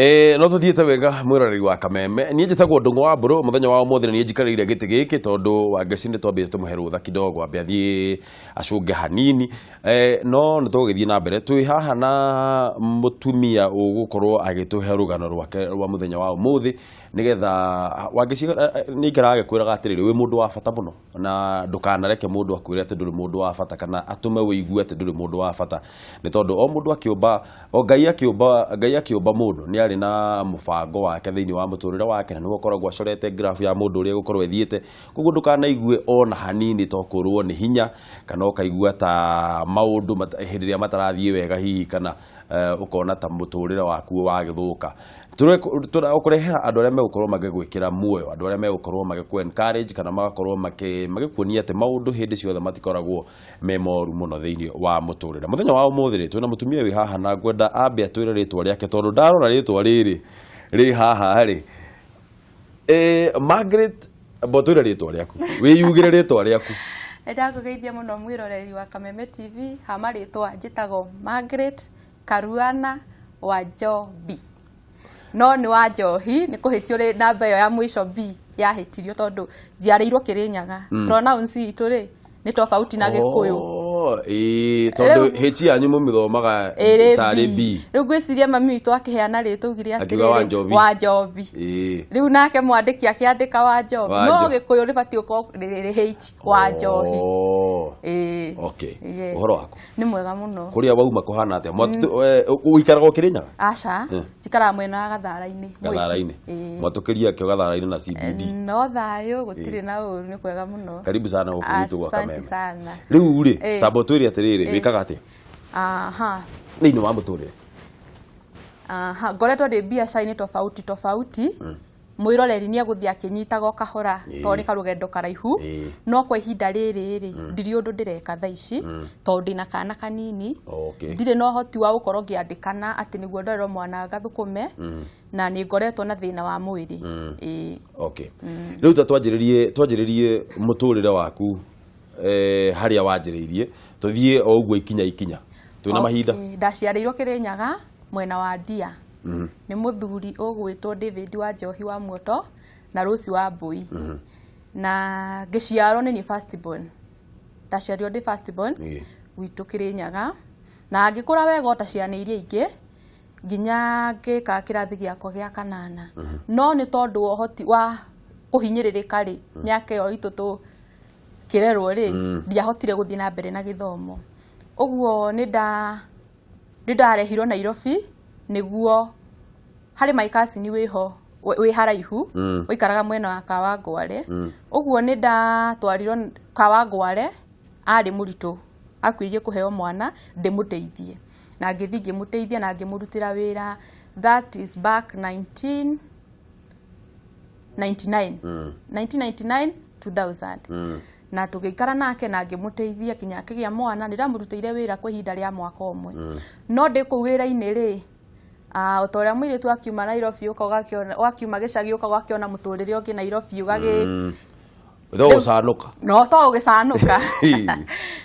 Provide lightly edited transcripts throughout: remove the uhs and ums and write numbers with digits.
No tuthiete wega mwiroreri wa Kameme nie njitagwo Ndungu wa Mburu muthenya wa umuthi nie njikarire giti giki tondu Wangeci ni twambite tumuhe rutha kidogo ambe athie acunge hanini no nitugithie na mbere twi haha na mutumia ugukorwo agituhe rugano rwake rwa muthenya wa umuthi nigetha Wangeci ni ngarage kwiraga atiriri wi mundu wa bata muno na ndukanareke mundu akwire ati nduri mundu wa bata kana atume wiigue ati nduri mundu wa bata ni tondu o mundu akiumba o Ngai akiumba mundu ni ari na mubango wake thiini wa muturire wake na niguo koragwo acorete graph ya mundu uria gukorwo ethiete koguo ndukanaigwe ona hanini tokurwo ni hinya kana ukaigua ta maundu hindiria matarathie wega hihi kana ukona ta muturire waku wagithuka ukurehera andu aria megukorwo magigwikira muoyo andu aria megukorwo magiku encourage kana magakorwo magikuonia ati maundu hindi ciothe matikoragwo me moru muno thiini wa muturire muthenya wa umuthi twina mutumia wi haha na ngwenda ambe atwire ritwa riake tondu ndarora ritwa riri ri haha ri Margaret botwire ritwa riaku wiyugire ritwa riaku ndakugeithia muno mwiroreri wa Kameme TV hama ritwa njitagwo Margaret Karuana Wanjobi no ni Wanjohi ni kuhitio ri namba yo ya mwisho B yahitirio tondu jiareirwo Kirinyaga pronounce itu ri ni tofauti na Gikuyu tondu hichi yanyu mumithomaga tari B riu gwiciria mami witu akiheana ri tugire atiri Wanjobi riu nake mwandiki akiandika Wanjobi no Gikuyu ribatio ko ri H Wanjohi okay uhoro wako ni mwega muno kuria wauma kuhana atia uikaraga Kirinyaga aca jikara mwena Gathara-ini mwatukiria kio Gathara-ini na CBD no thayo gutire na uru ni kwega muno karibu sana huku gwa Kameme asante sana riu ri tambo twiri atiriri wikaga atia ni wa muturire ngoretwo ndi biacara-ini tofauti mwiroreri ni aguthii akinyitaga kahora tori karugendo karaihu no kwa ihinda riri ndiri undu ndireka thaa ici tondu ndina kana kanini ndire no hoti wa gukorwo ngiandikana ati niguo ndorerwo mwana gathukume na ni ngoretwo na thina wa mwiri riu twanjiririe muturire waku haria wanjiriirie tuthie o uguo ikinya twina mahinda ndaciareirwo Kirinyaga mwena wa Ndia ni muthuri ugwitwo David Wanjohi wa Muoto na Rose wa Mbui na ngiciarwo ni first born ndaciarirwo ndi first born witu Kirinyaga na ngikura wega ota ciana iria ingi nginya ngika kirathi giakwa gia kanana no ni tondu ohoti wa kuhinyiririka ri miaka yo itu kirerwo ri ndiahotire guthii na mbere na githomo uguo ni ndarehirwo Nairobi niguo hari maikasi ni wiho wi haraihu uikaraga mwena wa Kawangware uguo ni ndatwarirwo Kawangware ari muritu akwirie kuheo mwana ndimuteithie na ngithi ngimuteithia na ngimurutira wira that is back 1999 2000 na tugikara nake na ngimuteithia kinya akigia mwana ndiramurutire wira kwa ihinda ria mwaka umwe no ndi ku wira-ini ri utoria mwiritu akiuma Nairobi wakiuma gicagi ukagiona muturire ungi Nairobi ugagi ucanuka no to ugicanuka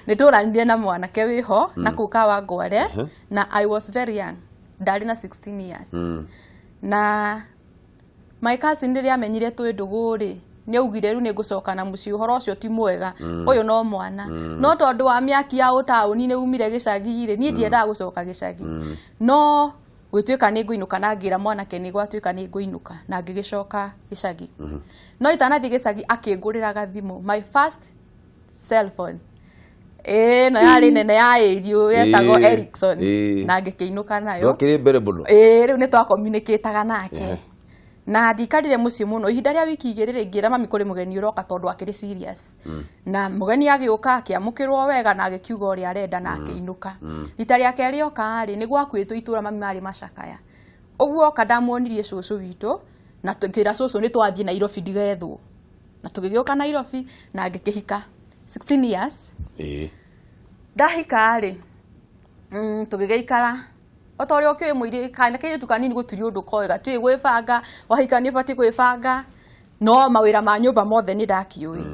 nituranirie na mwanake wiho na kuka Wangware na I was very young ndari na 16 years na my cousin ndiria amenyire twi nduguri ni augire ru ni gucoka na muci uhoro ucio ti mwega uyu no mwana no tondu wa miaki ya utauni ni umire gicagi ri ni ndienda gucoka gicagi no gwituika ni nguinuka na ngira mwanake ni gwatuika ni nguinuka na ngigicoka gicagi no itanathi gicagi akinguriraga thimu my first cell phone no yari nene ya irio yetagwo Ericsson na ngikiinuka nayo kiri mbere muno riu ni twa communicateaga nake na ndikarire muci muno ihinda ria wiki igiri ngira mami kuri mugeni uroka tondu akiri serious na mugeni agiuka akiamukirwo wega na agikiuga uri arenda na akiinuka rita ria keri oka ri ni gwakwitwo itura mami mari macakaya uguo kadamuonirie cucu witu na tukira cucu ni twathie Nairobi ndigethwo na tugigiuka Nairobi na ngikihika 16 years ndahika ri tugigeikara otorio ke muiri kana ke tukanini gutiri undu koega twi gwibanga wahika ni bati gwibanga no mawira ma nyumba mothe ni ndakiui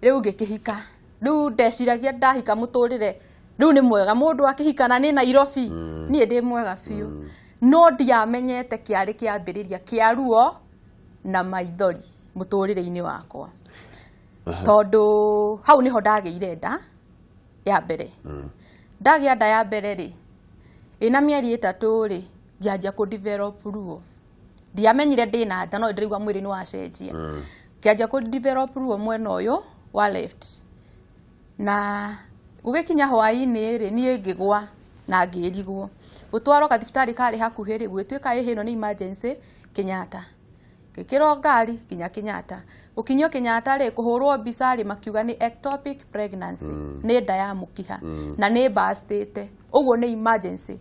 riu ngikihika riu ndeciragia ndahika muturire riu ni mwega mundu akihikana ni Nairobi ni ndi mwega fiu no ndiamenyete kiari kiambiriria kia ruo na maithori muturire-ini wakwa tondu hau niho ndageire nda ya mbere ndagia nda ya mbere ri ina mieri 3 ri ngianjia ku develop ruo ndiamenyire ndina nda no ndirigwa mwiri ni wacenjia ngianjia ku develop ruo mwena uyu wa left na gugikinya hwaini ri nie ngigwa na ngirigwo gutwarwo kathibitari kari hakuhi ri gwituika ihino ni emergency Kenyatta gikiro ngari kinya Kenyatta ukinyo Kenyatta ri kuhurwo mbica ri makiuga ni ectopic pregnancy ni nda ya mukiha na ni bastete uguo ni emergency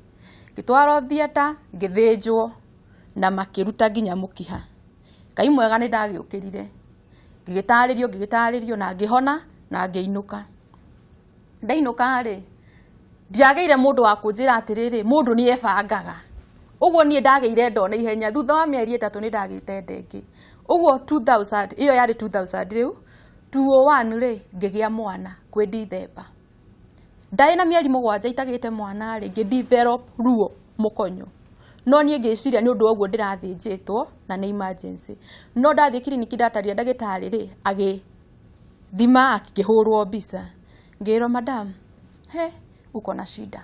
gitwarwo theater ngithinjwo na makiruta nginya mukiha Ngai mwega ni ndagiukirire ngigitaririo na ngihona na ngiinuka ndainuka ri ndiageire mundu wa kunjira atiriri mundu ni ebangaga uguo nie ndageire ndona ihenya thutha wa mieri 3 ni ndagite ndenge uguo 2000 iyo yari 2000 riu 2001 ri ngigia mwana kwi December ndai na mieri 7 itagite mwana ri ngidevelop ruo mukonyo no nie ngiciria ni undu oguo ndirathinjitwo na ni emergency no ndathi clinic ndataria ndagitari ri agi thima akihurwo mbica ngiro madam uko na shida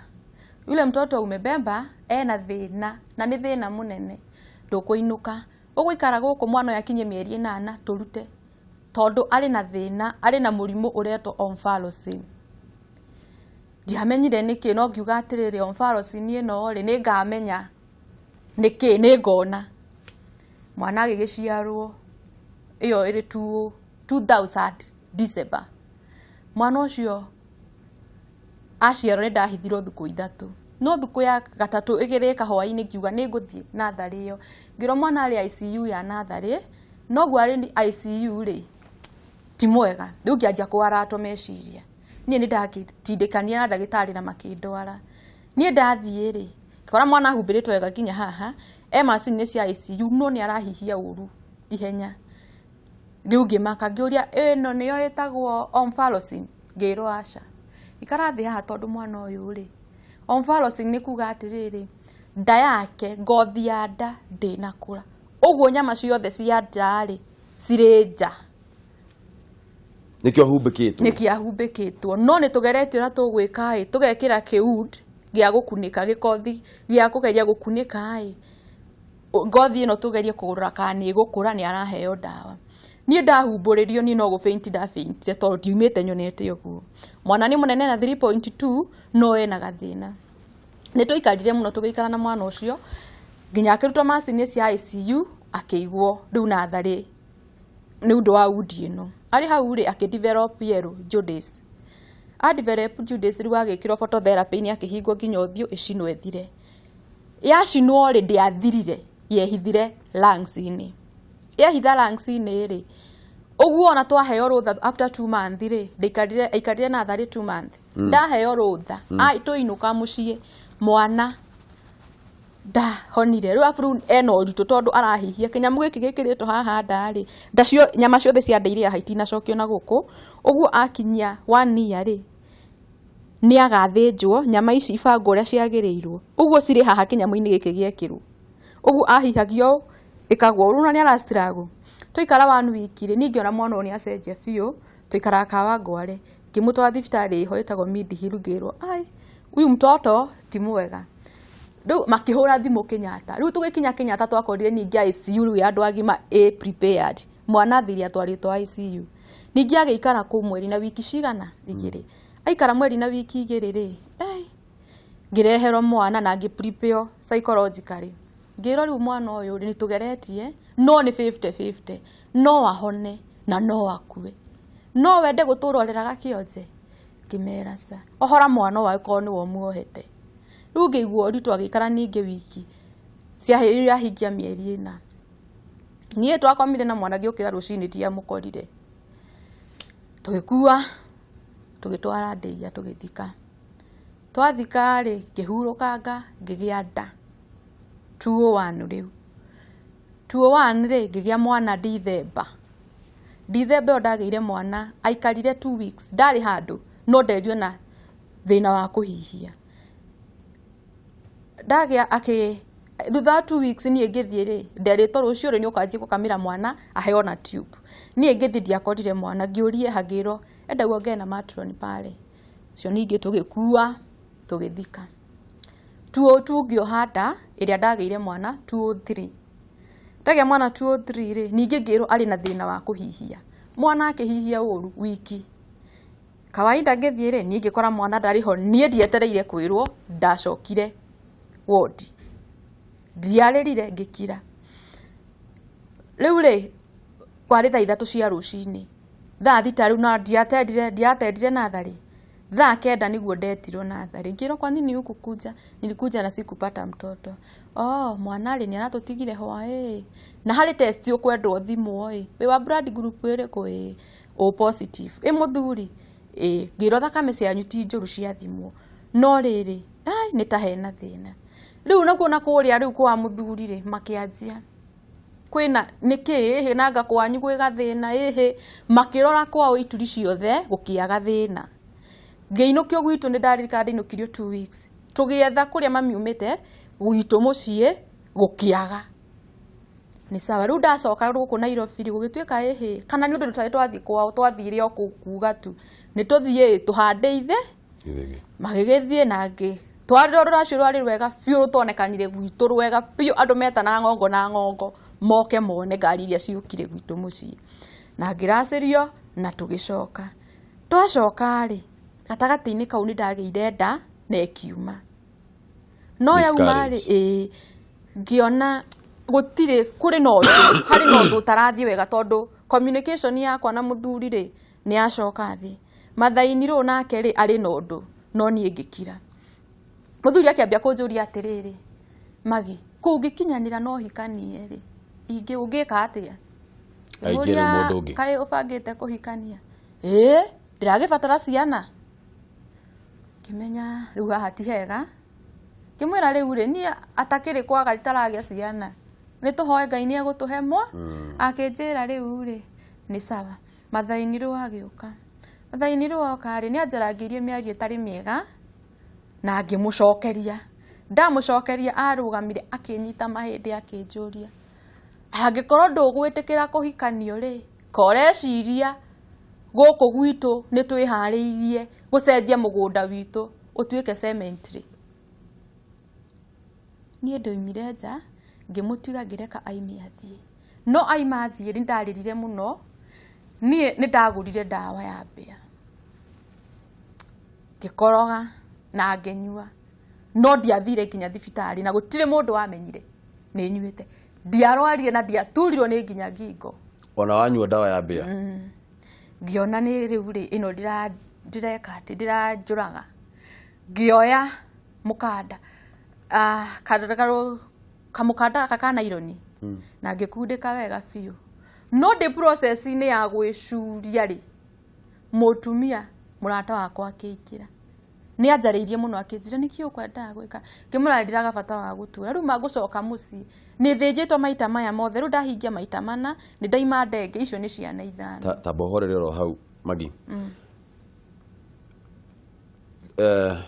yule mtoto umebeba ena thina na ni thina munene ndukuinuka uguikara guku mwana yakinye mieri 8 turute tondu ari na thina ari na murimu ureto omphalocin ndiamenyire niki no ngiuga atiriri omphalocin ino ri ni ngamenya niki ni ngona mwana agigiciarwo iyo iri 2000 December mwana ucio aciarwo ni ndahithirwo thuku 3 no thuku ya gatatu igirika hwaini ngiuga ni nguthie nathari iyo ngiro mwana ari ICU ya nathari no gwa ari ICU ri ti mwega riu ngianjia kuarato meciria nie ni ndagitindikania na ndagitari na makindwara nie ndathie ri kora mwana humbiritwo wega kinya haha macini ni cia ICU no ni arahihia uru ihenya riu ngimaka ngiuria ino niyo itagwo omphalocin ngiro aca ikarathi haha tondu mwana uyu ri omphalocin ni kuga atiriri nda yake ngothi ya nda ndinakura uguo nyama ciothe cia nda ri cirinja niki ahumbikitwo no ni tugeretio na tugwika tugekira kiud gia gukunika gikothi gia kugeria gukunika ngothi ino tugerie kugura kani gukura ni araheo dawa nie ndahumburirio ni no gufainti ndafaintire tondu tiumite nyonete uguo mwana ni munene na 3.2 no ena gathina ni tuikarire muno tugiikara na mwana ucio nginya akirutwa macini cia ICU akigwo riu nathari ni undu wa udi ino ari hau ri akidevelop yellow jaundice develop jaundice riu agikirwo phototherapy ni akihingwo nginya uthio icino ethire yacinwo ri ndiathirire yehithire lungs ini yehitha lungs ini ri uguo na twaheo rutha after 2 months ri ikarire nathari 2 months ndaheo rutha tuinuka mucii mwana ndahonire riu afuru eno uritu tondu arahihia kinyamu giki gikiritwo haha ndari ndacio nyama ciothe cia ndairia haiti na cokio na guku uguo akinyia 1 year ri ni agathinjwo nyama ici ibango uria ciagirirwo uguo ciri haha kinyamu-ini giki giekirwo uguo ahihagio ikagwo runa ni ara struggle tuikara 1 week ri ni ngiona mwana ni acenjia biu tuikara kawa ngware kimutwa thibitari iho itagwo Midhill ngirwo ai uyu mtoto ti mwega riu makihura thimu Kenyatta riu tugikinya Kenyatta twakorire ningi ICU riu andu agima prepared mwana thiria twaritwo ICU ningi agiikara ku mweri na wiki cigana igiri aikara mweri na wiki igiri ri ngirehero mwana na ngiprepare psychologically ngiro riu mwana uyu ni tugeretie no ni 50-50 no ahone na no akue no wende guturoreraga kionje kimera sa ohora mwana wae ko ni wo muohete riu ngeigwo ritu agikara ningi wiki ciahirire ahingia mieri 4 nie twakomire na mwana giukira rucini tia mukorire tugikua tugitwara ndeia tugithika twathika ri ngihurukanga ngigia nda 201 riu 201 ri ngigia mwana December ndageire mwana aikarire 2 weeks ndari handu no nderio na thina wa kuhihia ndagia thutha wa 2 weeks niĩ ngĩthiĩ rĩ nderĩtwo rũciũ rĩ nĩ ũkanjia gũkamĩra mwana aheo na tube. Niĩ ngĩthiĩ ndiakorire mwana ngĩũrie hagĩrwo enda guongee na matron pale. Cio ningĩ tũgĩkua tũgĩthika. 202 ngĩoha nda ĩrĩa ndagĩire mwana 203. Ndagĩa mwana 203 rĩ ningĩ ngĩrwo arĩ na thĩna wa kũhihia. Mwana akĩhihia ũru wiki. Kawaida ngĩthiĩ rĩ niĩ ngĩkora mwana ndarĩ ho niĩ ndietereire kwĩrwo ndacokire wodi. Ndiarĩrire ngĩkira. Rĩu rĩ kwarĩ thaa 3 cia rũcinĩ. Thaa 3 rĩu na ndiatendire natharĩ. Thaa 9 nĩguo ndetirwo natharĩ. Ngĩrwo kwa nini hukukuja? Nilikuja na sikupata mtoto. Oh, mwana rĩ nĩ aratũtigire hoa na harĩ test ũkwendwo thimwo we wa blood group ĩrĩkũ O positive. Mũthuri ngĩrwo thakame cianyu ti njũru cia thimwo. No rĩrĩ nĩ ta hena thĩna. Rĩu nakuo na kũrĩa rĩu kwa mũthuri rĩ makĩanjia. Kwĩna nĩkĩ nanga kwanyu gwĩ gathĩna makĩrora kwao ituri ciothe gũkĩaga thĩna. Ngĩinũkio gwitũ nĩ ndaririkana ndĩinũkirio 2 weeks. Tũgĩetha kũrĩa mami umĩte gwitũ mũciĩ gũkĩaga. Nĩ sawa rĩu ndacoka gũkũ Nairobi gũgĩtuĩka kana nĩ ũndũ tũtarĩ twathiĩ kwao twathire o kuuga tu nĩ tũthiĩ tũhande ithe magĩgĩthiĩ nangĩ twarĩrwo rũracio rwarĩ rwega biũ rũtonekanire gwitũ rwega biũ andũ metana ng'ongo moke mone ngari iria ciũkire gwitũ mũciĩ na ngĩracĩrio na tũgĩcoka. Twacoka rĩ gatagatĩ-inĩ kau nĩ ndagĩire nda na ĩkiuma. No yauma rĩ ngĩona gũtirĩ kũrĩ na ũndũ harĩ na ũndũ ũtarathiĩ wega tondũ communication yakwa na mũthuri rĩ nĩ acoka thĩ. Mathaini rĩu nake rĩ arĩ na ũndũ no niĩ ngĩkira. Mũthuri akĩambia kũnjũria atĩrĩrĩ Magi kũngĩkinyanĩra no hikanie rĩ ũngĩka atĩa? Kaĩ ũbangĩte kũhikania? Ndĩragĩbatara ciana. Kĩmenya rĩu haha ti hega. Kĩmwĩra rĩu rĩ niĩ atakĩrĩ kwaga itaragĩa ciana. Nĩ tũhoe Ngai nĩ egũtũhe akĩnjĩra rĩu rĩ nĩ sawa. Mathaini rĩu agĩũka. Mathaini rĩu oka rĩ nĩ anjarangĩirie mĩario ĩtarĩ mĩega na ngĩmũcokeria. Ndamũcokeria arũgamire akĩnyita mahĩndĩ akĩnjũria angĩkorwo ndũgwĩtĩkĩra kũhikanio rĩ koreciria gũkũ gwitũ nĩ twĩharĩirie gũcenjia mũgũnda witũ ũtuĩke cemetery. Niĩ ndoimire nja ngĩmũtiga ngĩreka aime athiĩ. No aima athiĩ nĩ ndarĩrire mũno. Niĩ nĩ ndagũrire ndawa ya mbĩa ngĩkoroga na ngĩnyua. No ndiathire nginya thibitarĩ na gũtirĩ mũndũ wamenyire nĩ nyuĩte. Ndiarwarire na ndiaturirwo nĩ nginya ngingo. Ona wanyua ndawa ya mbĩa? Ngĩona nĩ rĩu rĩ ĩno ndireka atĩ ndiranjũraga. Ngĩoya mũkanda kamũkanda ka naironi na ngĩkundĩka wega biũ. No ndĩ process-inĩ ya gwĩcuria rĩ mũtumia mũrata wakwa akĩingĩra. Nĩ anjarĩirie mũno akĩnjĩra nĩkĩ ũkwendaga gwĩka? Ngĩmũra ndiraga bata wa gũtura. Rĩu magũcoka mũciĩ nĩ thĩnjĩtwo maita maya mothe. Rĩu ndahingia maita 4 nĩ ndaima ndenge icio nĩ ciana 5. Ta bohorere ro hau Magi.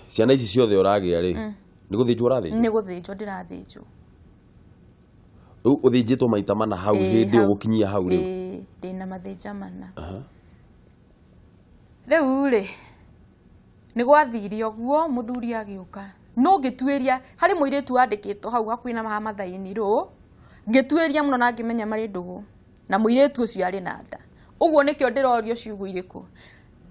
Ciana ici ciothe ũragĩa rĩ nĩ gũthĩnjwo ũrathĩnjwo? Nĩ gũthĩnjwo ndĩrathĩnjwo. Rĩu ũthĩnjĩtwo maita 4 hau hĩndĩ ũgũkinyia hau rĩu? Ndĩna mathĩnja 4. Rĩu rĩ nĩ gwathire ũguo mũthuri agĩũka. No ngĩtuĩria harĩ mũirĩtu wandĩkĩtwo hau hakuhĩ na mathaini rũ ngĩtuĩria mũno na ngĩmenya marĩ ndũgũ na mũirĩtu ũcio arĩ na nda. Ũguo nĩkĩo ndĩrorio ciugo irĩkũ.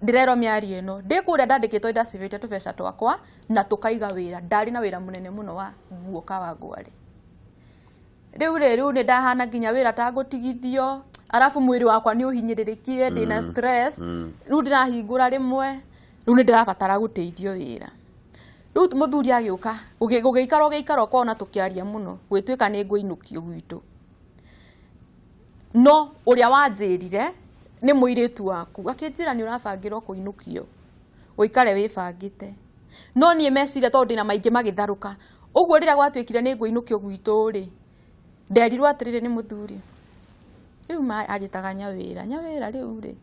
Ndĩrerwo mĩario ĩno ndĩkũrĩa ndandĩkĩtwo ndacibĩte tũbeca twakwa na tũkaiga wĩra. Ndarĩ na wĩra mũnene mũno wa guoka wa ngwarĩ. Rĩu nĩ ndahana nginya wĩra ta gũtigithio. Arafu mwĩrĩ wakwa nĩ ũhinyĩrĩrĩkire ndĩna stress. Rĩu ndĩrahingũra rĩmwe. Rĩu nĩ ndĩrabatara gũteithio wĩra. Rĩu mũthuri agĩũka gũgĩikara kona tũkĩaria mũno gwĩtuĩka nĩ ngũinũkio gwitũ. No ũrĩa wanjĩrire nĩ mũirĩtu waku akĩnjĩra nĩ ũrabangĩrwo kũinũkio ũikare wĩbangĩte. No niĩ meciria tondũ ndĩna maingĩ magĩtharũka. Ũguo rĩrĩa gwatuĩkire nĩ ngũinũkio gwitũ rĩ nderirwo atĩrĩrĩ nĩ mũthuri. Rĩu anjĩtaga nyawĩra rĩu rĩ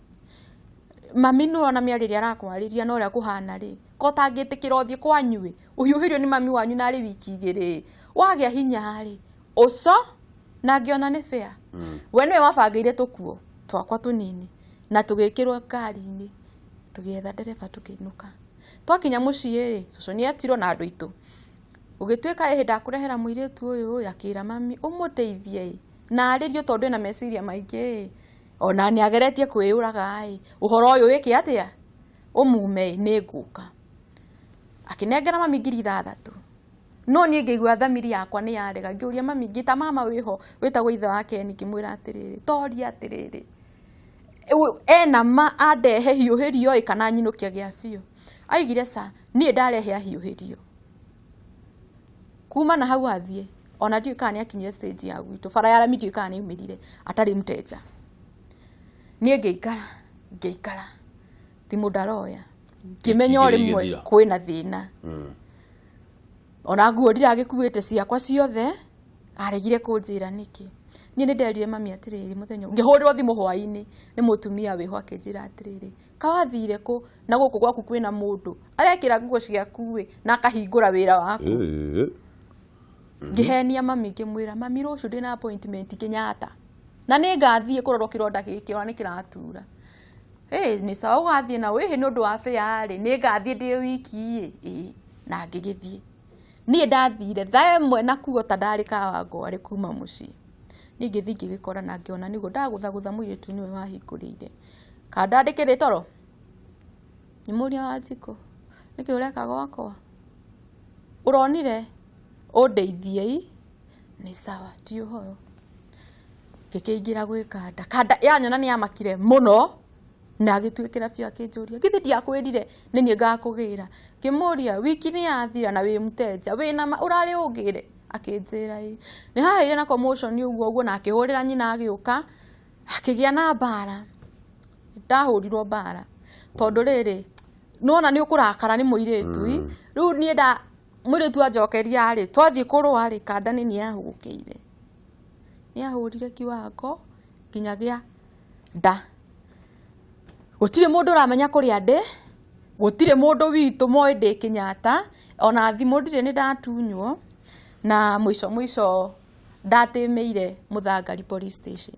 mami nĩ ona mĩarĩria arakwarĩria na ũrĩa kũhana rĩ kotangitikira uthie kwanyui uhiuhirio ni mami wanyu na ari wiki 2 wagea hinya ri uco na ngiona ni fair we niwe wabangeire tukuo twakwa tunini na tugikirwo ngari-ini tugietha ndereba tukiinuka twakinya mucii ri cucu ni atirwo na andu itu ugituika ehe ndakurehera muiritu uyu yakira mami umuteithie na aririo tondu na meciria maingi ona ni ageretie kwiuraga uhoro uyu wiki atia umume ni nguka akinengera mami 6,000 no ni ngigwa thamiri yakwa ni yarega ngiuria mami ngita mama wiho witagwo ithe wake ni kimwira atiriri tori atiriri ena ma adehe hiuhirio kana nyinukia gia biu aigire sa ni ndarehe hiuhirio kuma na hau athie ona ndiu kana akinyire stage ya gwitu bara ya rami ndiu kana imirire atari mteja nie ngeikara ti mudaroya kimenya rimwe kwina thina ona nguo ndiragikuite ciakwa ciothe aregire kunjira niki nie ni nderire mami atiriri muthenya ngihurirwo thimu hwaini ni mutumia wiho akinjira atiriri kawathire ku na guku gwaku kwina mundu arekira nguo ciaku na akahingura wira waku ngihenia mami ngimwira mami rucio ndina appointment Kenyatta na ni ngathie kurorwo kironda giki ona ni kiratura ni sawa ugathie na we ni undu wa fair ri ni ngathie ndi wiki na ngigithie ni ndathire thaa imwe na kuo ta ndari kawango ari kuma mucii ni ngithie ngigikora na ngiona nigo ndaguthagutha muiritu niwe wahingurire kandandikire toro ni muria wa Njiko niki ureka gwakwa uronire undeithie ni sawa ti uhoro kikingira gwikanda kanda yanyona ni yamakire muno na gitwikira biu akinjuria githi ndiakwirire ni nie ngakugira kimuria wiki ni yathira na wi mteja wina urari ugire akinjira ni haire na commotion uguo na akihurira nyina agiuka akigia na bara ndahurirwo bara tondu riri nona ni ukurakara ni muiritu riu nie nda muiritu ajokeria ri twathie kurwa ri kanda ni yahukiire ni yahurire kiwango kinyagia nda gutire mundu uramenya kuria ndi gutire mundu witu moi ndi Kenyatta ona thimu ndire ni ndatunywo na mwisho ndatimeire Muthangari police station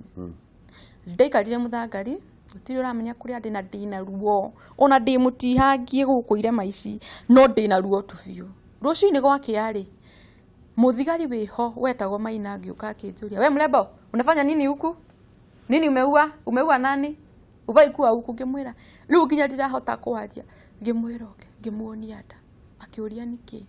ndaikarire Muthangari gutire uramenya kuria ndi na ndina ruo ona ndi mutihangie gukuire maici no ndina ruo tu biu rucini gwakiari muthigari wiho wetagwo Maina ngiuka akinjuria we mrembo unafanya nini huku nini umeua nani uvai kuwa huku ngimwira riu nginya ndirahota kwaria ngimwira ngimuonia nda akiuria niki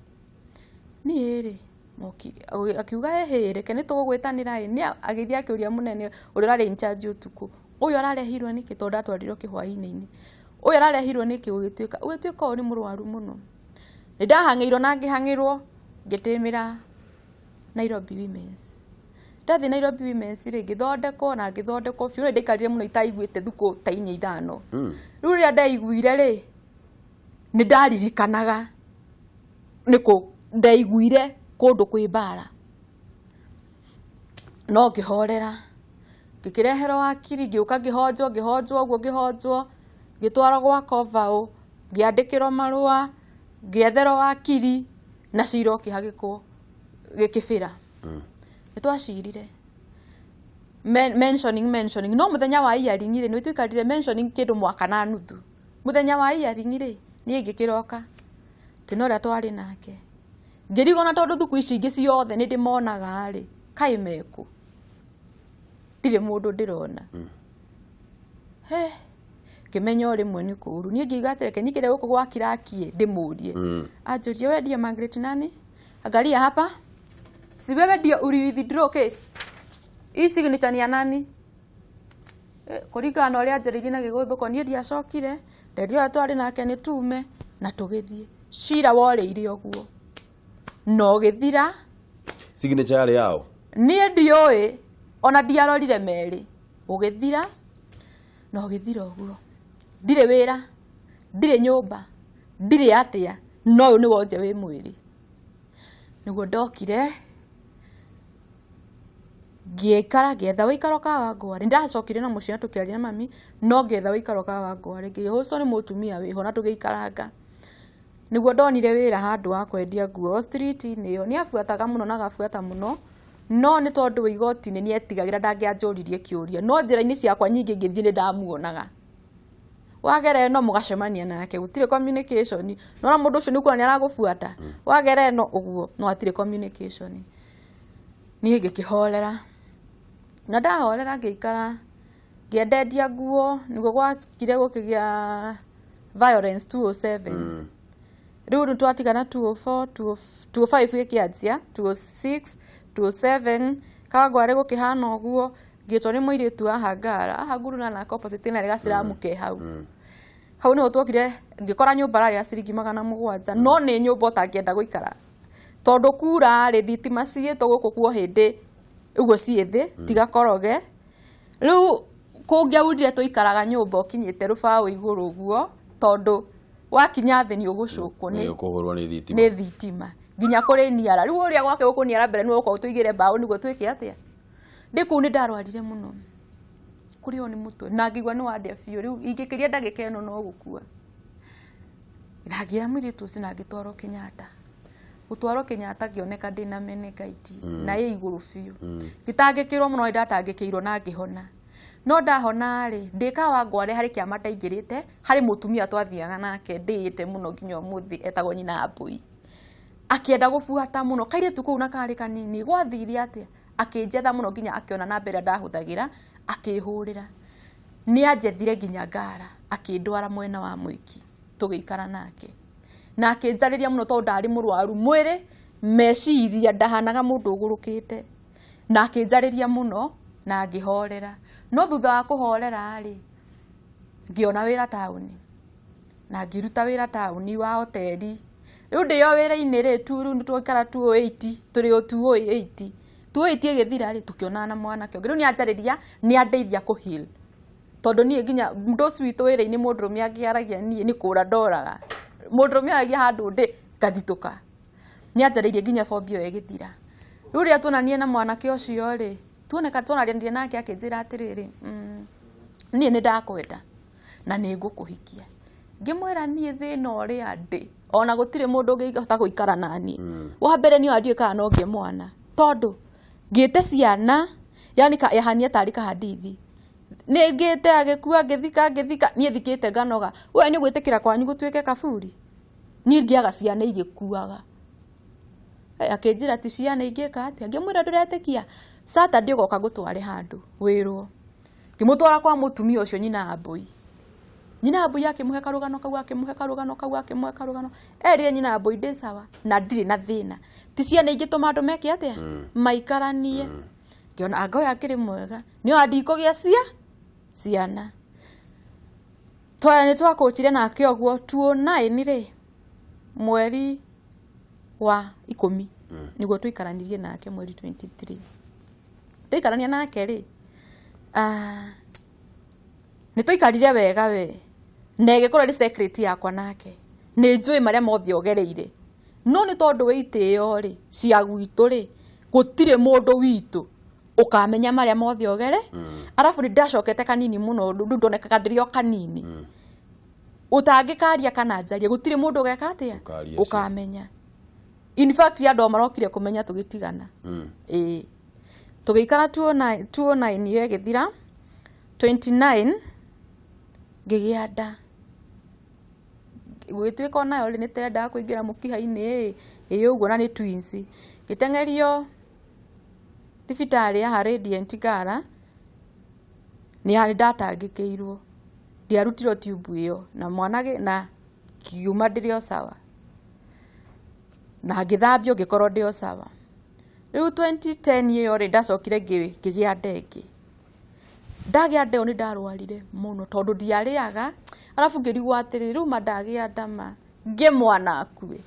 ni iri moki akiuga reke ni tugugwitanira ni agithia akiuria munene uri rari in charge utuku uyu ararehirwo niki tondu atwarirwo kihwaini uyu ararehirwo niki ugituika uri murwaru muno ni ndahang'irwo na ngihang'irwo ngitimira Nairobi Women's ndathi Nairobi Women's ri ngithondekwo na ngithondekwo biu ndaikarire muno itaiguite thuku ta 4-5 riu ria ndaiguire ri ni ndaririkanaga niku ndaiguire kundu kwi bara no ngihorera ngikirehero wakiri ngiuka ngihonjwo uguo ngitwara gwa kovao ngiandikirwo marua ngietherwo wakiri na ciro kihagikwo gikibira nitwacirire mentioning no muthenya wa hearing ri nitwikarire mentioning kindu mwaka na nuthu muthenya wa hearing ri ni ngikiroka tinoria twari nake ngirigona tondu thuku ici ingi ciothe ni ndimonaga ri kai meku ndire mundu ndirona kimenya rimwe ni kuru ni ngigatire kenyikire guku gwa kirakie ndimurie anjurie we ndia Margaret nani angalia hapa si wewe ndio uli withdraw case hii signature ni ya nani kurigana uria njeririe na giguthuko ni ndia cokire ndio atwari nake ni tume na tugithie cira woriire oguo no githira signature yari yao ni ndioi ona ndiarorire meri ugithira no githira oguo ndire wira ndire nyumba ndire atia no uyu ni wonje wi mwiri niguo ndokire ngiikara ngietha wikaro ka Wangware ndacokire na mucii tukiaria na mami no ngietha wikaro ka Wangware ngihoco ni mutumia wiho na tugiikaranga niguo ndonire wira handu wa kwendia nguo street niyo ni afuataga muno na gafuata muno no ni tondu igoti-ini ni etigagira ndangianjuririe kiuria no njira-ini ciakwa nyingi ngithii ni ndamuonaga wagera no mugacemania nake gutire communication no na mundu ucio ni kuona ni aragufuata wagera no uguo no atire communication ni ngikihorera na ndahorera ngikara ngiendendia nguo niguo gwakire gukigia violence 207 riu twatigana 204 205 gikianjia 206 207 kagware gukihana uguo ngitwo ni muiritu wa Hangara haguruna na opposite na gaciramuke hau hau ni twokire ngikora nyumba rari ciringi 700 no ni nyumba utangienda guikara tondu kura ri thitima ciitwo guku kuo hindi uguo ciithi tigakoroge riu kungiaurire tuikaraga nyumba ukinyite rubao iguru uguo tondu wakinya thi ni ugucukwo ni thitima nginya kuri niara riu uria gwake guku niara mbere ni uko tuigire mbao niguo twike atia ndiku ni ndarwarire muno kuri oni mutwe na ngigwa ni wande biu riu ingikiria ndagika eno no gukua ndagira mwiri tu sina ngitwaro Kenyatta gutwaro Kenyatta ngioneka ndina meningitis na ye iguru biu ngitangikirwo muno ndatangikirwo na ngihona no ndahona ri ndikawa ngware hari kiama ndaingirite hari mutumia twathiaga nake ndiite muno nginya muthi etagwo nyina Abui akienda gufuata muno kaire tuku na kari kanini gwathiri atia akinjetha muno nginya akiona na mbere ndahuthagira akihurira ni anjethire nginya Ngara akindwara mwena wa Mwiki tugikara nake na akinjariria muno tondu ndari murwaru mwiri meciria ndahanaga mundu ugurukite na akinjariria muno na ngihorera no thutha wa kuhorera ri ngiona wira tauni na ngiruta wira tauni wa hoteli riu ndiyo wira-ini ri tu riu twikara 208 turi o 208 igithira ri tukiona na mwana kio riu ni anjariria ni andeithia ku heal tondu ni nginya ndosi witu wira-ini mundurume angiaragia ni kura ndoraga mundurume aragia handu ndi ngathituka ni anjariria nginya phobia igithira riu ria tunanie na mwana kio cio ri tuoneka tuonariandire nake akinjira atiriri ni ndakwenda na ni ngukuhikia ngimwira nie thina uria ndi ona gutire mundu ungihota guikara nani wa mbere ni andie kana no ngie mwana tondu ngite ciana yani yahania tari ka hadithi ni ngite agikua ngithika nie thikite nganoga we ni gwitikira kwanyu gutwike kaburi ni ngiaga ciana igikuaga akinjira ti ciana ingika atia ngimwira nduretikia Saturday ugoka gutware handu wirwo ngimutwara kwa mutumia ucio nyina Abui akimuhe karugano kau erire nyina Abui ndi sawa na ndiri na thina ti ciana ingituma andu meke atia maikaranie ngiona anga uyu akiri mwega ni andikugia ciana ni twakuchire nake oguo 209 ri mweri wa 10 niguo twikaranirie nake mweri 23 tuikarania nake ri ni tuikarire wega we negekorwo ri secret yakwa nake ni njui maria mothe ogereire no ni tondu witio ri cia gwitu ri gutire mundu witu ukamenya maria mothe ogere arafu ni ndacokete kanini muno ndonekaga ndirio kanini utangikaria kana njaria gutire mundu ugeka atia ukamenya in fact andu marokire kumenya tugitigana tugikara 209 iyo igithira 29 ngigia nda gwitwika nayo ri nitenda kuingira mukiha-ini uguo na ni twins gitengerio thibitari ya Radiant Ngara ni hari ndatangikirwo ndiarutirwo tube iyo na mwana na kiuma ndirio sawa na ngithambio ngikorwo ndio sawa riu 2010 iyo ri ndacokire ngigia ndeki ndagia ndeo ni ndarwarire muno tondu ndiariaga arafu ngirigwa atiri riu mandagia ndama nge mwana akue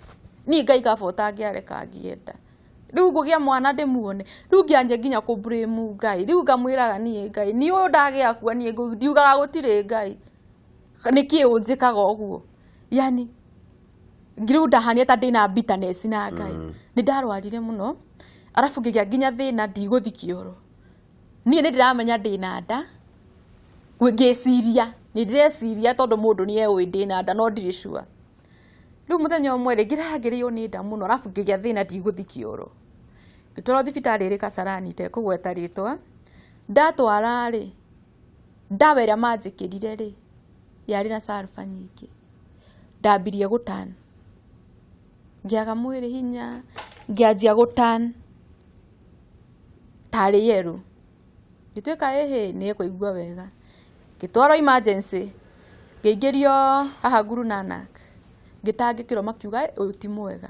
ni ngai kabota ngiareka ngienda riu ngugia mwana ndimuone riu ngianje nginya ku blame ngai riu ngamwiraga nie ngai ni ndagia akua nie ndiugaga gutire ngai niki unjikaga uguo yani ngiriu ndahania ta ndina bitterness na ngai ni ndarwarire muno arafu ngigia nginya thina ndiguthikioro nie ni ndiramenya ndina nda ngiciria ni ndireciria tondu mundu ni ewe ndina nda no ndiri sure riu muthenya umwe ri ngiragerio ni nda muno arafu ngigia thina ndiguthikioro ngitwaro thibitari ri Kasarani te kugweta ritwa ndatwara ri ndawa iria manjikirire ri yari na sulfa nyingi ndambirie gutana ngiaga mwiri hinya ngianjia gutana tari yeru ngituika ni kuigua wega ngitwaro emergency ngeigerio haha Guru Nanak ngitangikirwo makiuga uyu ti mwega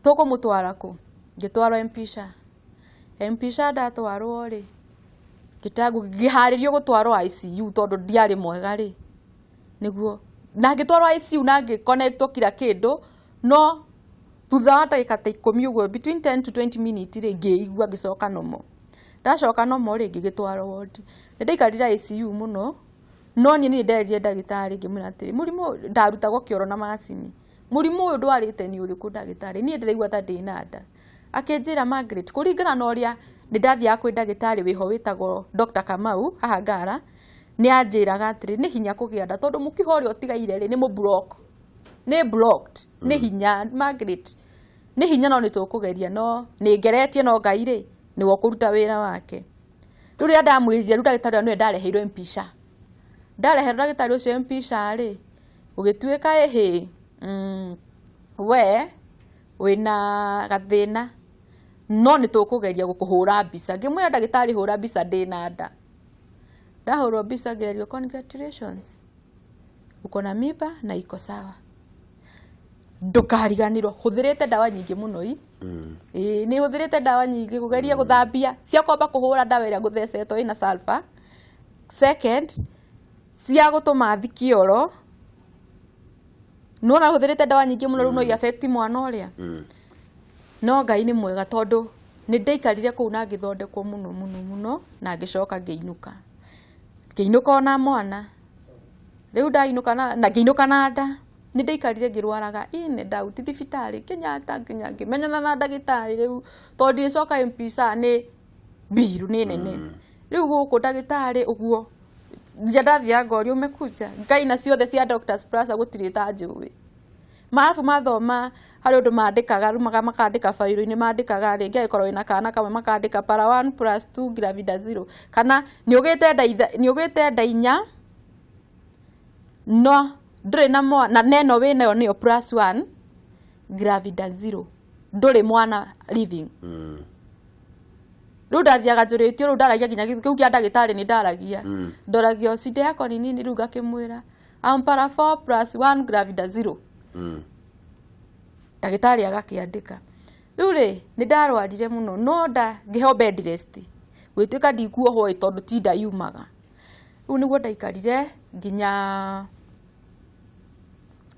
tukumutwara ku ngitwarwo Mpisha ndatwarwo ri ngiharirio gutwarwo ICU tondu ndiari mwega ri niguo na ngitwarwo ICU na ngiconnectwo kila kindu no thutha wa ndagika ta 10 uguo between 10 to 20 minutes ri ngiigua ngicoka nomo ndacoka nomo ri ngigitwarwo ward ndaikarira ICU muno no ni nderie ndagitari ngimwira atiri murimu ndarutagwo kioro na macini murimu uyu ndwarite ni uriku ndagitari ni ndiraigua ta ndina nda akinjira Margaret kuringana na uria ni ndathia kwi ndagitari wiho witagwo Dr. Kamau haha Ngara ni anjiraga atiri ni hinya kugia nda tondu mukihori otigaire ri ni mu block ni blocked ni hinya Margaret ni hinya no ni tukugeria no ni ngeretie no Ngai ri ni wo kuruta wira wake riu ndamwirire ndagitari no ndareheirwo Mpisha ndareherwo ndagitari ucio Mpisha ri ugituika we wina gathina no ni tukugeria gukuhura mbica ngimwira ndagitari hura mbica ndina nda ndahurwo mbica ngerio congratulations uko na mimba na iko sawa ndukariganirwo huthirite dawa nyingi muno ni huthirite dawa nyingi kugeria guthambia cia kwamba kuhura dawa iria nguthecetwo ina sulfa second cia gutuma thikioro no na huthirite dawa nyingi muno no affect mwana uria no Ngai ni mwega tondu ni ndaikarire ku na ngithondekwo muno na ngicoka ngeinuka ona mwana riu ndainuka na ngeinuka na nda ni ndaikarire ngirwaraga ine ndauti thibitari Kenyatta nginya ngimenyana na ndagitari riu tondu nicoka Mpisha ni biru ni nene riu guku ndagitari uguo ndathia ngori umekuja Ngai na ciothe cia Doctors Plaza gutirita njui maafu mathoma hari undu mandikaga rumaga makandika failo ini mandikaga ringi ikorwo ina kana kamwe makandika para 1 plus 2 gravida 0 kana ni ugite ndainya no nduri na mwana neno we nayo ni plus 1 gravida 0 nduri mwana living riu ndathiaga njuritio riu ndaragia nginya kiu kia ndagitari ni ndaragia ndoragio cinde yako ni nini riu ngakimwira para 4 plus 1 gravida 0 ndagitari agakiandika riu ri ni ndarwarire muno no ngiheo bed rest gwituika ndikuohwo tondu tinda yumaga riu niguo ndaikarire nginya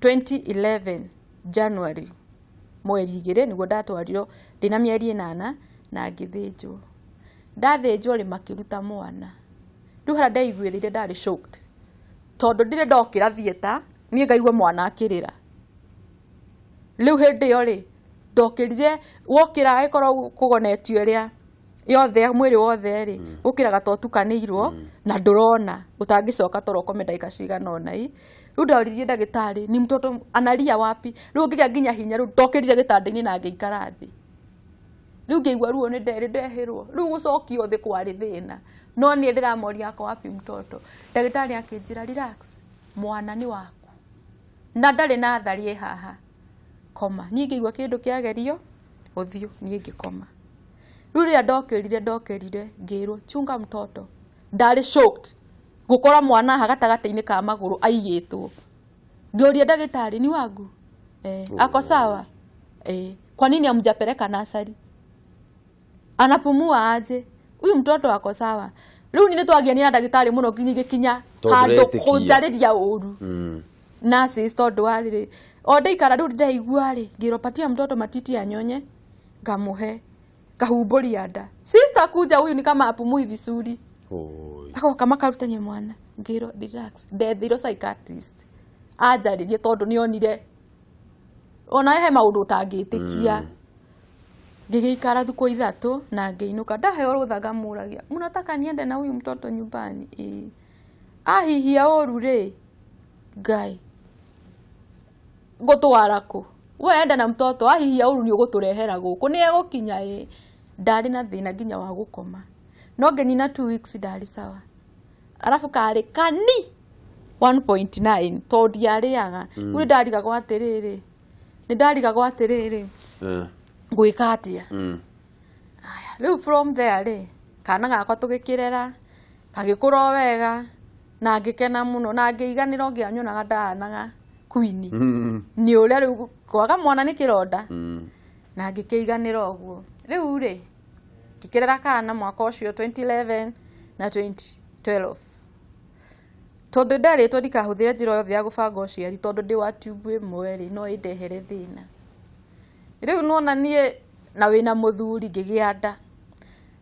2011 January mweri 2 niguo ndatwarirwo ndina mieri 8 na ngithinjwo ndathinjwo ri makiruta mwana riu hara ndaiguirire ndari shocked tondu ndire ndokira theater nie ngaigua mwana akirira riu hindi yo ri ndokirire wokira aikorwo kugonetio ria yothe mwiri wothe ri ukiraga totukanirwo na ndurona utangicoka torokome ndaika cigana ona riu ndoririe ndagitari ni mtoto analia wapi riu ngigia nginya hinya riu ndokirire gitandini na ngeikara thi riu ngeigua ruo ni ndehirwo riu gucokio thi kwari thina no nie ndiramoria ako wapi mtoto ndagitari akinjira relax mwana ni waku na ndari na thari haha koma nie ngeigua kindu kiagerio uthio nie ngikoma riu ria ndokirire ngirwo chunga mtoto ndari shocked gukora mwana hagatagataini ka maguru aigitwo ndioria ndagitari ni wangu ako sawa kwa nini amjapeleka nasari anapumua aje huyu mtoto ako sawa riu ni twagiania na ndagitari muno gikinya handu kunjariria uru na sister ndwari o ndaikara riu ndaigua ri ngiropatia mtoto matiti anyonye ngamuhe kahumburia nda sister kuja huyu ni kama apumui vizuri ako kama karutanye mwana ngiro relax ndethiro psychiatrist ajaririe tondu nionire ona he maundu utangitikia ngigeikara thuko 3 na ngeinuka ndaheo rutha ngamuragia munataka niende na huyu mtoto nyumbani ahihia oru ri Ngai gutwara ku we enda na mtoto ahihia uru ni uguturehera guku ni egukinya ndari na thina nginya wa gukoma no ngeni na 2 weeks ndari sawa arafu kari kani 1.9 todi ariaga uri ndariga kwa atiriri ni ndariga kwa atiriri gwika atia aya riu from there kana gakwa tugikirera kagikura wega na ngikena muno na ngiiganira ngianyonaga ndanaga queen ni uria riu kwaga mwana ni kironda na ngikiiganira uguo riu ngikirera kana mwaka ucio 2011 na 2012 tondu ndaritwo ndikahuthire njira yothe ya gubanga uciari tondu ndi wa tube imwe no indehere thina riu nuona nie na wina muthuri ngigia nda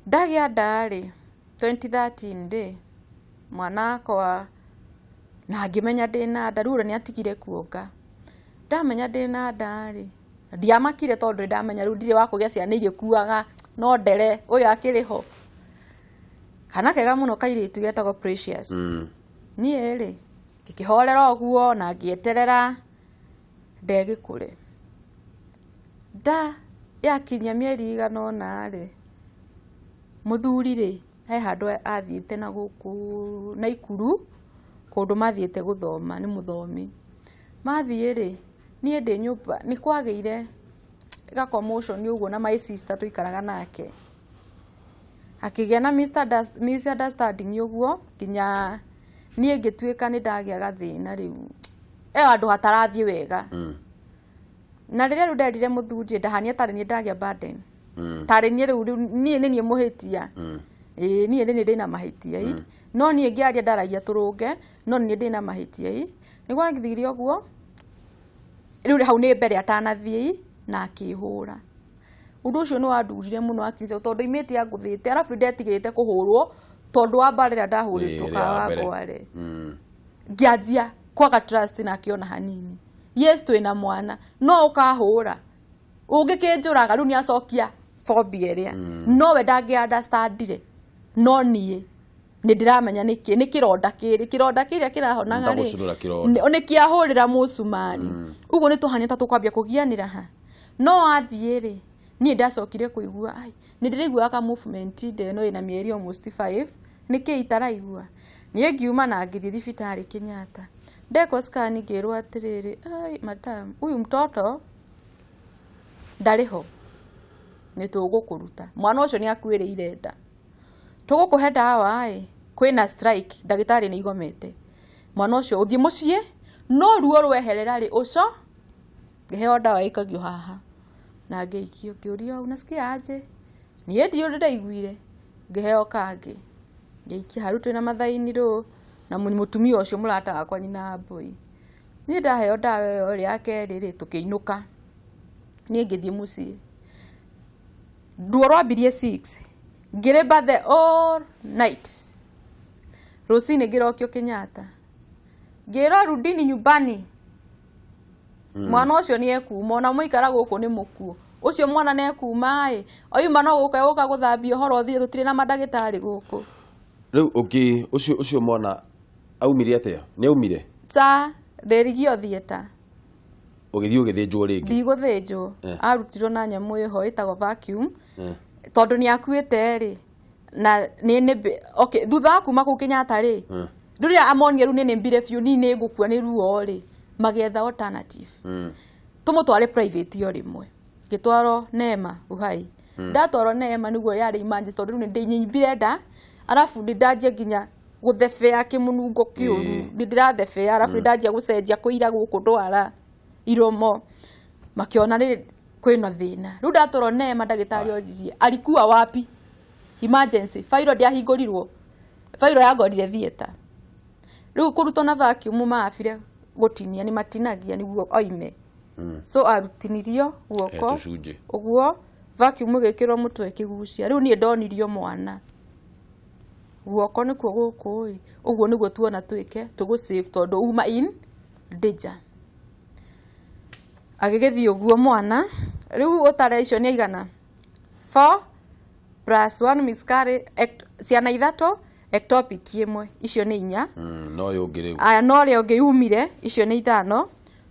ndagia nda 2013 mwana akwa na ngimenya ndina nda riu ni atigire kuonga ndamenya ndina nda ndiamakire tondu ndamenya riu ndire wa kugia ciana irie kuaga no ndere uyu akiriho kana kega muno kairitu getagwo Precious nie ngikihorera oguo na ngieterera ndegikure nda yakinya mieri igana na muthuri he handu athiite na guku na Ikuru kundu mathiite guthoma ni muthomi mathie nie ndi nyumba ni kwageire ga commotion uguo na my sister tuikaraga nake akigia na misunderstanding uguo kinya nie ngituika ni ndagia gathina riu andu hatarathie wega na riria nderire muthuri ndahania tari ni ndagia burden tari ni riu nie ni muhitia nie ni ndina mahitia no nie ngiaria ndaragia turunge no nie ndina mahitia ni gwangithirio guo riu hau ni mbere atanathie na akihura undu ucio no andurire muno akirice tondu imiti ya nguthite arafu ndetigirite kuhurwo tondu wa barira ndahuritwo kawagware ngianjia kwaga trust na akiona hanini yes twina mwana no ukahura ungikinjuraga riu ni acokia phobia ria no we ndangi understandire no nie ni ndiramenya niki ni kironda kiria kirahonaga ni kiahurira mucumari uguo ni tuhania ta tukwambia kugianira ha no athie ni ndacokire kuigua ai ni ndirigua ka movement no ina mieri almost 5 niki itaraigua ni ngiuma na ngithi thibitari Kenyatta ndeko scan ngirwo atiriri ai madam uyu mtoto ndariho ni tugukuruta mwana ucio ni akwiriire nda tugukuhe dawa kwina strike ndagitari ni igomete mwana ucio uthie mucie no ruo rweherera uco ngiheo dawa ikagio haha na ngeikio kiuria unasikia aje nie ndio ndaiguire ngiheo kangi ngeikia haru twina mathaini ru na mutumia ucio murata akwa nyina mbui ni ndaheo dawa yo ri akeri tukiinuka ni ngithie mucie ruo rwambirie 6 ngireba the all night rusini ngirokio Kenyatta ngiro rudini nyumbani mwana ucio ni ekuma na muikara guku ni mukuo ucio mwana ne ekuma oyuma no guka guthambia horo thire tutire na madagitari guku riu ucio mwana aumire atia ni aumire nderigio thieta ugithinjwo ringi ndiguthinjwo arutirwo na nyamu iho itagwo vacuum tondu ni akuite na ni okay thutha kuma ku Kenyatta riria amonie ru ni mbire fiu ni ngukua ni ruo magietha alternative tumutware private yo rimwe gitwaro Neema uhai ndatwaro Neema niguo yari emergency tondu ni ndinyimbire nda arafu ndajia nginya guthefea kimunungo kiuru ndirathefea arafu ndajia gucenjia kuira guku ndwara iromo makiona ni kwina thina riu ndatwaro Neema ndagitari oririe alikuwa wapi emergency fairo ndiahingurirwo fairo yagorire theater riu kurutwo na vacuum maafire gutinia ni matinagia niguo oime so arutinirio guoko uguo vacuum gikirwo mutwe kigucia riu ni ndonirio mwana guoko ni kuo guku uguo niguo tuona twike tugu save tondu uma in danger agigithio guo mwana riu utare icio ni igana 4 plus 1 miscarriage ciana ithatu ectopic imwe icio ni 4 no yongire aya no rio ngiumire icio ni 5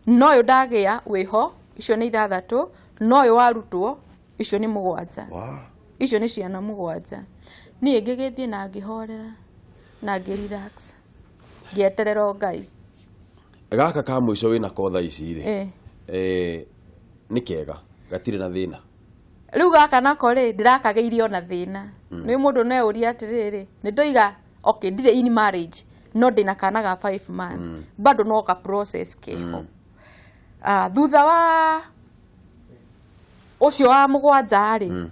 no yo ndagia wiho icio ni 6 no yo warutwo icio ni 7 wow icio ni ciana 7 ni ngigithie na ngihorera na ngirelax ngieterera Ngai gaka ka mwico wina kotha ici ri ni kega gatire na thina riu gaka nako ri ndirakageirie ona thina ni mundu ne uria atiriri ni ndoiga okay ndire in marriage no ndina kana ga 5 months bado no ka process keho thutha wa ucio wa 7 ri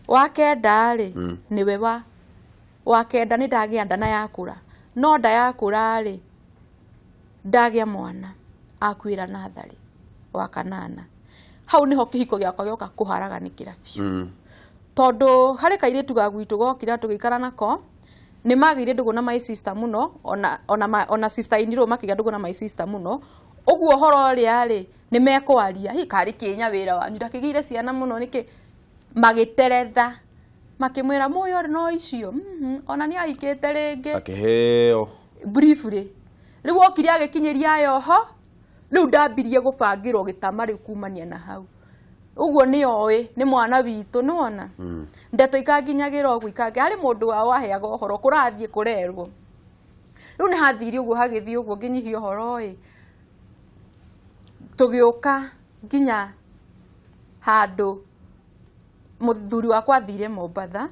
wa kenda ri niwe wa kenda ni ndagia ndana yakura no nda yakura ri ndagia mwana akwira nathari wa 8 hau niho kihiko giakwa gioka kuharaganĩkĩra biũ tondu harĩ kairĩtu gagwitũ gokira tũgĩikara nako nĩ magĩire ndũgũ na my sister mũno ona sister iniro makĩgĩa ndũgũ na my sister mũno ũguo horo ũrĩa rĩ nĩ mekwaria hi karĩ kĩnya wĩra wanyu ndakĩgĩire ciana mũno nĩkĩ magĩteretha makĩmwĩra mũyũ no icio ona nĩ ahikĩte rĩngĩ akĩheo briefly rĩu okire agĩkinyĩria yoho rĩu ndambirie gũbangĩrwo gĩtama rĩu kumania na hau uguo nĩ oĩ nĩ mwana witũ nĩ wona ndeto ikanginyagĩra ũguo ikange harĩ mũndũ wao aheaga ũhoro kũrathiĩ kũrerwo rĩu nĩ hathire ũguo hagĩthiĩ ũguo nginyihia ũhoro tũgĩũka nginya handũ mũthuri wakwa athire Mombatha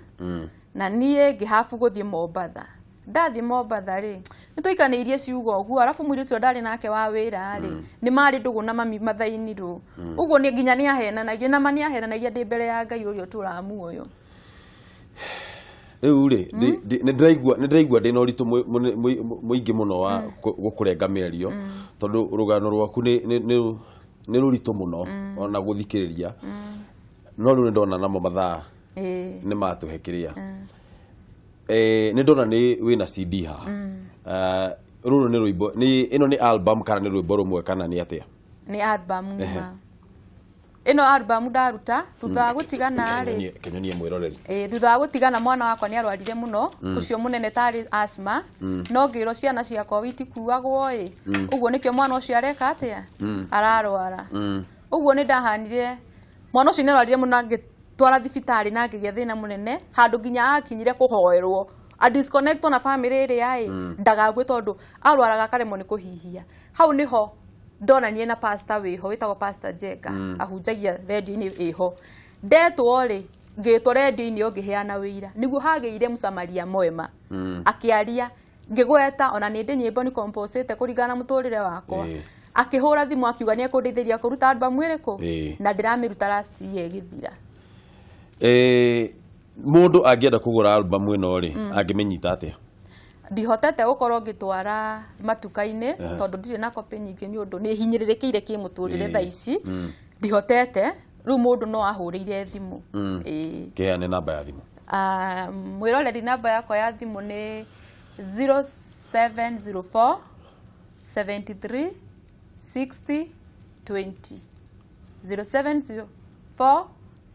na niĩ ngĩhabu gũthiĩ Mombatha ndathi Mombatha ri nituikanĩirie ciugo ũguo arafu mũirĩtu ndari nake wa wĩra ri nĩ marĩ ndũgũ na mami mathaini ru ũguo nĩ nginya nĩ ahenanagia na mani ahenanagia ndĩ mbere ya Ngai ũrĩa tũramuoyo rĩu ri nĩ ndĩraigua ndĩna ũritũ mũingĩ mũno wa gũkũrenga mĩario tondũ rũgano rwaku nĩ rũritũ mũno ona gũthikĩrĩria no rĩu nĩ ndona namo mathaa nĩ matũhekeria nĩ ndona nĩ wĩna CD haha rũrũ nĩ rwĩmbo ĩno nĩ album kana nĩ rwĩmbo rũmwe kana nĩ atĩa nĩ album ĩno album ndaruta thutha wa gũtigana rĩ kenyonie mwĩroreri thutha wa gũtigana mwana wakwa nĩ arwarire mũno ũcio mũnene tarĩ asthma no ngĩrwo ciana ciakwa witikuagwo ũguo nĩkĩo mwana ũcio areka atĩa ararwara ũguo nĩ ndahanire mwana ũcio nĩ arwarire mũno twara thibitari na ngĩgĩa thĩna mũnene handũ nginya akinyire kũhoerwo a disconnect na family ĩrĩa ndagagwe tondũ arwaraga karemwo nĩ kũhihia hau niho ndonanie na pastor wĩho wĩtagwo pastor Jenga ahunjagia radio-inĩ ĩho ndetwo rĩ ngĩtwo radio-inĩ ngĩheana wĩira nĩguo hagĩire mũsamaria mwema akĩaria ngĩgweta ona nĩ ndĩ nyĩmbo nĩ composite kũringana na mũtũrĩre wakwa akĩhũra thimũ akiuga nĩ ekũndeithĩria kũruta album ĩrĩkũ na ndĩramĩruta last year ĩgĩthira mũndũ angĩenda kũgũra album ĩno rĩ angĩmenyita atĩa ndihotete gũkorwo ngĩtwara matuka-inĩ tondũ ndirĩ na copy nyingĩ nĩ ũndũ nĩ hinyĩrĩrĩkĩire kĩmũtũrĩre thaa ici ndihotete rĩu mũndũ no ahũrĩire thimũ kĩheane namba ya thimũ mwĩroreri namba yakwa ya thimũ nĩ 0704 73 60 20 0704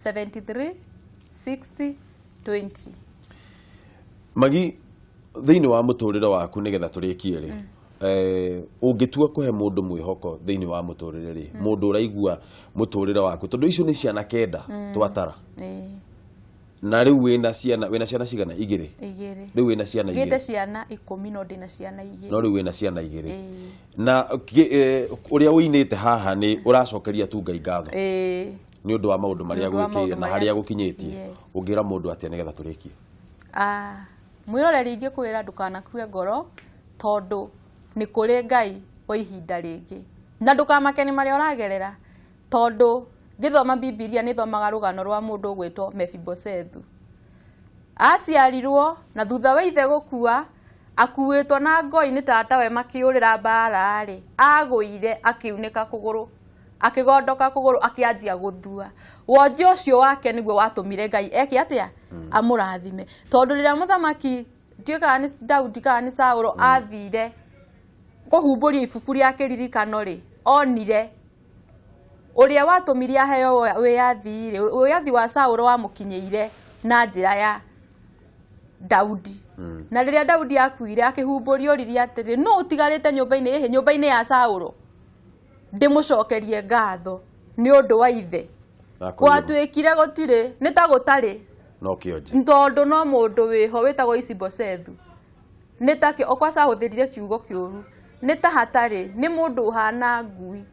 73 60 20 Magi thĩinĩ wa mũtũrĩre waku nĩgetha tũrĩkie rĩ ũngĩtua kũhe mũndũ mwĩhoko thĩinĩ wa mũtũrĩre rĩ mũndũ ũraigua mũtũrĩre waku tondũ icio nĩ ciana kenda twatara na rĩu wĩna ciana cigana 2 rĩu wĩna ciana 2 ngĩte ciana 10 no ndĩna ciana 2 no rĩu wĩna ciana 2 na ũrĩa ũinĩte haha nĩ ũracokeria tu Ngai ngatho nĩ ũndũ wa maũndũ marĩa gwĩkĩire na harĩa gũkinyĩtie ũngĩra mũndũ atĩa nĩgetha tũrĩkie mwĩroreri ingĩkwĩra ndũkanakue ngoro tondũ nĩ kũrĩ Ngai wa ihinda rĩngĩ na ndũkamakeni marĩa ũragerera tondũ ngĩthoma Biblia nĩ thomaga rũgano rwa mũndũ ũgwĩtwo Mephibosethu aciarirwo na thutha wa ithe gũkua akuĩtwo na ngoi nĩ tatawe makĩũrĩra mbara rĩ agũire akiunĩka kũgũrũ akigondoka kũgũrũ akĩanjia gũthua wonje ũcio wake nĩguo watũmire Ngai eke atĩa amũrathime tondũ rĩrĩa mũthamaki ndiũkaga nĩ Daudi kana nĩ Saũlũ athire kũhumbũria ibuku rĩa kĩririkano rĩ onire ũrĩa watũmire aheo wĩyathi wa Saũlũ wamũkinyĩire na njĩra ya Daudi na rĩrĩa Daudi akuire akĩhumbũria ũriri atĩrĩ no ũtigarĩte nyũmba-inĩ ya Saũlũ ndimucokerie ngatho ni undu wa ithe gwatwikire gutire ni ta gutari no kionje ntondu no mundu wiho witagwo Isibosethu ni take okwasa huthirire kiugo kiuru ni ta hatari ni mundu uhana ngui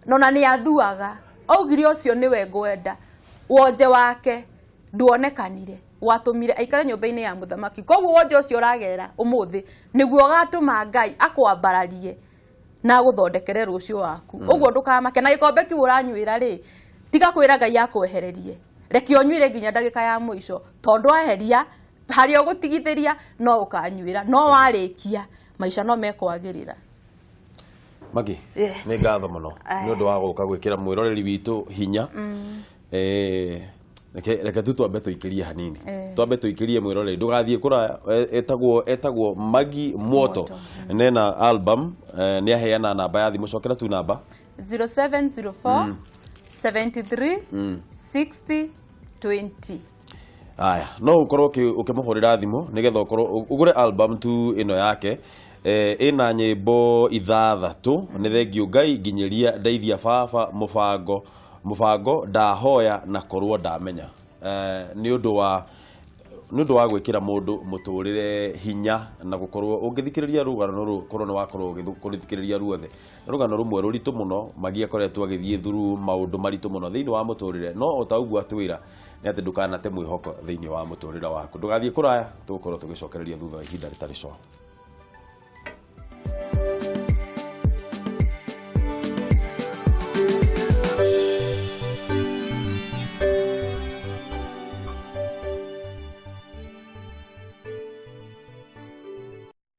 nona ni athuaga augire ucio niwe ngwenda wonje wake nduonekanire watumire aikare nyumba-ini ya muthamaki koguo wonje ucio uragera umuthi niguo gatuma Ngai akwambararie na guthondekere rucio waku uguo ndukamake na gikombe kiu uranyuira ri tiga kwira Ngai akwehererie reke onyuire nginya ndagika ya muico tondu aheria hari ogutigithiria no ukanyuira no warikia maisha no mekwagirira Magi ni ngatho muno ni undu wa guka gwikira mwiroreri witu hinya reke tu twambe tuikirie hanini twambe tuikirie mwiroreri ndugathie kura etagwo Magi Mwoto nena album ni aheana namba ya thimu cokera tu namba 0704 73 60 20 aya no ukorwo ukimuhurira thimu nigetha ukorwo ugure album tu ino yake ina nyimbo ithathatu ni thengio Ngai nginyeria ndeithia baba mubango ndahoya na korwo ndamenya ni undu wa gwikira mundu muturire hinya na gukorwo ungithikiriria rugano ru korwo ni wakorwo kurithikiriria ruothe rugano rumwe ruritu muno Magi akoretwo agithie thuru maundu maritu muno thiini wa muturire no utaugwa atwira ni ati ndukanate mwihoko thiini wa muturire waku ndugathie kuraya tugukorwo tugicokereria thutha wa ihinda ritari co